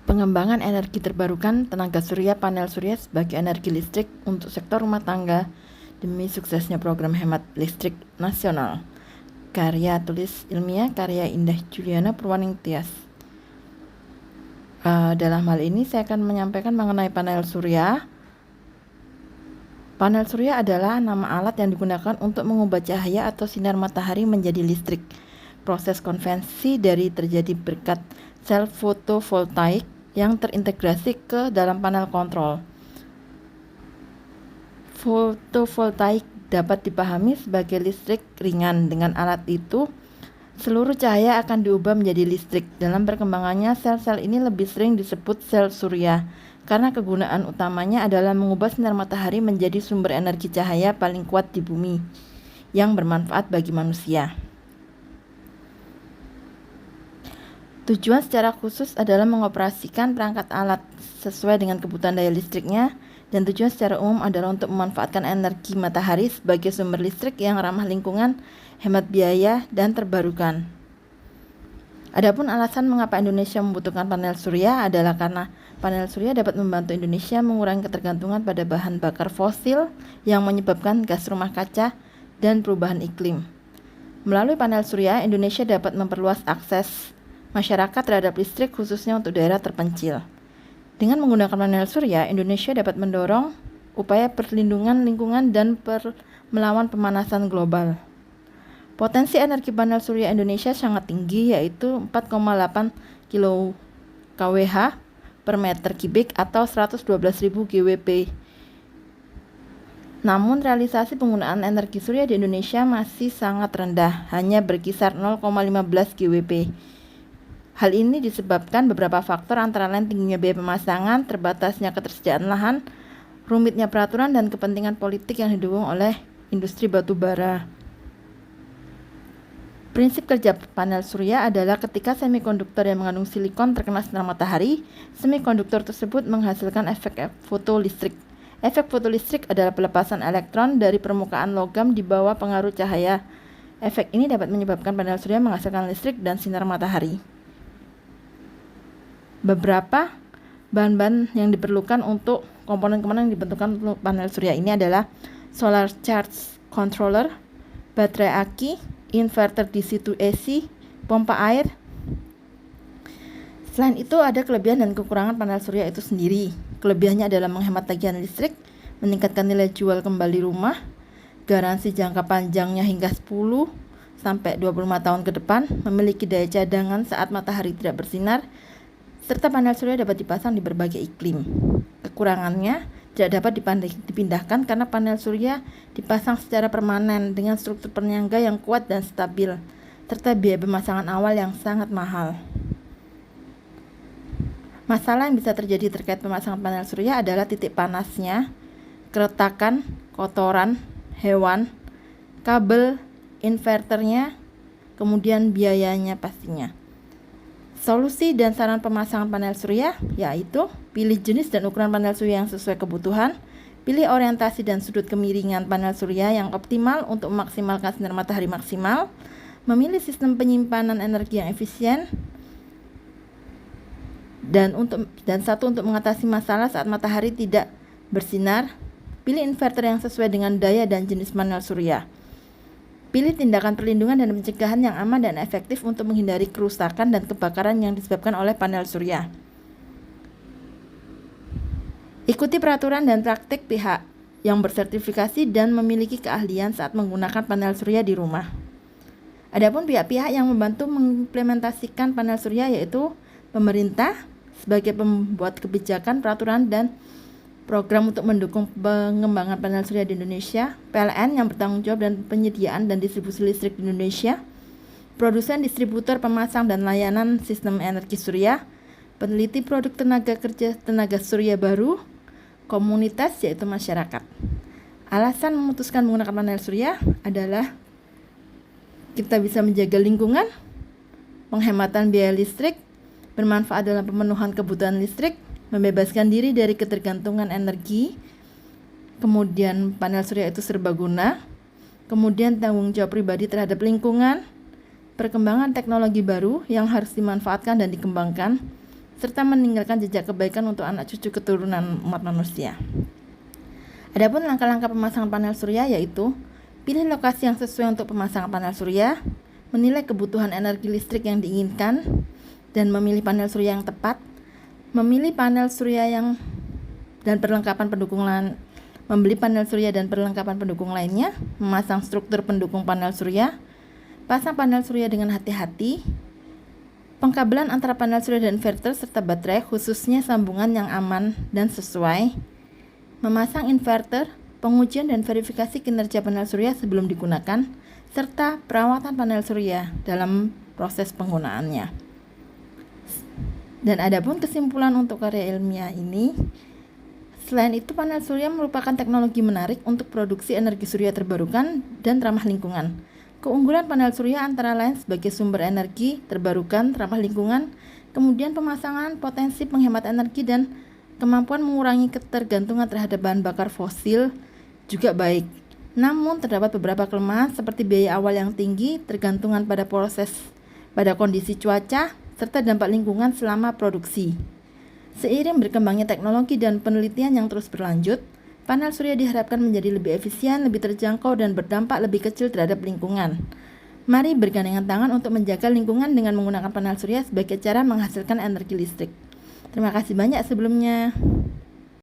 Pengembangan energi terbarukan tenaga surya panel surya sebagai energi listrik untuk sektor rumah tangga demi suksesnya program hemat listrik nasional. Karya tulis ilmiah karya Indah Juliana Purwaningtyas. Dalam hal ini saya akan menyampaikan mengenai panel surya. Panel surya adalah nama alat yang digunakan untuk mengubah cahaya atau sinar matahari menjadi listrik. Proses konvensi dari terjadi berkat sel fotovoltaik yang terintegrasi ke dalam panel kontrol. Fotovoltaik dapat dipahami sebagai listrik ringan. Dengan alat itu, seluruh cahaya akan diubah menjadi listrik. Dalam perkembangannya, sel-sel ini lebih sering disebut sel surya, karena kegunaan utamanya adalah mengubah sinar matahari menjadi sumber energi cahaya paling kuat di bumi, yang bermanfaat bagi manusia. Tujuan secara khusus adalah mengoperasikan perangkat alat sesuai dengan kebutuhan daya listriknya, dan tujuan secara umum adalah untuk memanfaatkan energi matahari sebagai sumber listrik yang ramah lingkungan, hemat biaya, dan terbarukan. Adapun alasan mengapa Indonesia membutuhkan panel surya adalah karena panel surya dapat membantu Indonesia mengurangi ketergantungan pada bahan bakar fosil yang menyebabkan gas rumah kaca dan perubahan iklim. Melalui panel surya, Indonesia dapat memperluas akses masyarakat terhadap listrik khususnya untuk daerah terpencil. Dengan menggunakan panel surya, Indonesia dapat mendorong upaya perlindungan lingkungan dan melawan pemanasan global. Potensi energi panel surya Indonesia sangat tinggi, yaitu 4,8 kWh per meter kubik atau 112.000 GWP. Namun realisasi penggunaan energi surya di Indonesia masih sangat rendah, hanya berkisar 0,15 GWP. Hal ini disebabkan beberapa faktor antara lain tingginya biaya pemasangan, terbatasnya ketersediaan lahan, rumitnya peraturan, dan kepentingan politik yang didukung oleh industri batu bara. Prinsip kerja panel surya adalah ketika semikonduktor yang mengandung silikon terkena sinar matahari, semikonduktor tersebut menghasilkan efek fotolistrik. Efek fotolistrik adalah pelepasan elektron dari permukaan logam di bawah pengaruh cahaya. Efek ini dapat menyebabkan panel surya menghasilkan listrik dan sinar matahari. Beberapa bahan-bahan yang diperlukan untuk komponen-komponen yang dibentukkan untuk panel surya ini adalah solar charge controller, baterai aki, inverter DC to AC, pompa air. Selain itu ada kelebihan dan kekurangan panel surya itu sendiri. Kelebihannya adalah menghemat tagihan listrik, meningkatkan nilai jual kembali rumah, garansi jangka panjangnya hingga 10 sampai 25 tahun ke depan, memiliki daya cadangan saat matahari tidak bersinar, serta panel surya dapat dipasang di berbagai iklim. Kekurangannya tidak dapat dipindahkan karena panel surya dipasang secara permanen dengan struktur penyangga yang kuat dan stabil, serta biaya pemasangan awal yang sangat mahal. Masalah yang bisa terjadi terkait pemasangan panel surya adalah titik panasnya, keretakan, kotoran, hewan, kabel, inverternya, kemudian biayanya pastinya. Solusi dan saran pemasangan panel surya yaitu pilih jenis dan ukuran panel surya yang sesuai kebutuhan, pilih orientasi dan sudut kemiringan panel surya yang optimal untuk memaksimalkan sinar matahari maksimal, memilih sistem penyimpanan energi yang efisien, dan untuk mengatasi masalah saat matahari tidak bersinar, pilih inverter yang sesuai dengan daya dan jenis panel surya. Pilih tindakan perlindungan dan pencegahan yang aman dan efektif untuk menghindari kerusakan dan kebakaran yang disebabkan oleh panel surya. Ikuti peraturan dan praktik pihak yang bersertifikasi dan memiliki keahlian saat menggunakan panel surya di rumah. Adapun pihak-pihak yang membantu mengimplementasikan panel surya yaitu pemerintah sebagai pembuat kebijakan, peraturan, dan program untuk mendukung pengembangan panel surya di Indonesia, PLN yang bertanggung jawab dan penyediaan dan distribusi listrik di Indonesia, produsen, distributor, pemasang, dan layanan sistem energi surya, peneliti produk tenaga surya baru, komunitas yaitu masyarakat. Alasan memutuskan menggunakan panel surya adalah kita bisa menjaga lingkungan, penghematan biaya listrik, bermanfaat dalam pemenuhan kebutuhan listrik, membebaskan diri dari ketergantungan energi, kemudian panel surya itu serbaguna, kemudian tanggung jawab pribadi terhadap lingkungan, perkembangan teknologi baru yang harus dimanfaatkan dan dikembangkan, serta meninggalkan jejak kebaikan untuk anak cucu keturunan umat manusia. Adapun langkah-langkah pemasangan panel surya yaitu pilih lokasi yang sesuai untuk pemasangan panel surya, menilai kebutuhan energi listrik yang diinginkan, dan memilih panel surya yang tepat, memilih panel surya dan perlengkapan pendukung lain, membeli panel surya dan perlengkapan pendukung lainnya, memasang struktur pendukung panel surya, pasang panel surya dengan hati-hati, pengkabelan antara panel surya dan inverter serta baterai khususnya sambungan yang aman dan sesuai, memasang inverter, pengujian dan verifikasi kinerja panel surya sebelum digunakan, serta perawatan panel surya dalam proses penggunaannya. Dan adapun kesimpulan untuk karya ilmiah ini, selain itu panel surya merupakan teknologi menarik untuk produksi energi surya terbarukan dan ramah lingkungan. Keunggulan panel surya antara lain sebagai sumber energi terbarukan, ramah lingkungan, kemudian pemasangan potensi penghemat energi dan kemampuan mengurangi ketergantungan terhadap bahan bakar fosil juga baik. Namun terdapat beberapa kelemahan seperti biaya awal yang tinggi, tergantungan pada kondisi cuaca, serta dampak lingkungan selama produksi. Seiring berkembangnya teknologi dan penelitian yang terus berlanjut, panel surya diharapkan menjadi lebih efisien, lebih terjangkau, dan berdampak lebih kecil terhadap lingkungan. Mari bergandengan tangan untuk menjaga lingkungan dengan menggunakan panel surya sebagai cara menghasilkan energi listrik. Terima kasih banyak sebelumnya.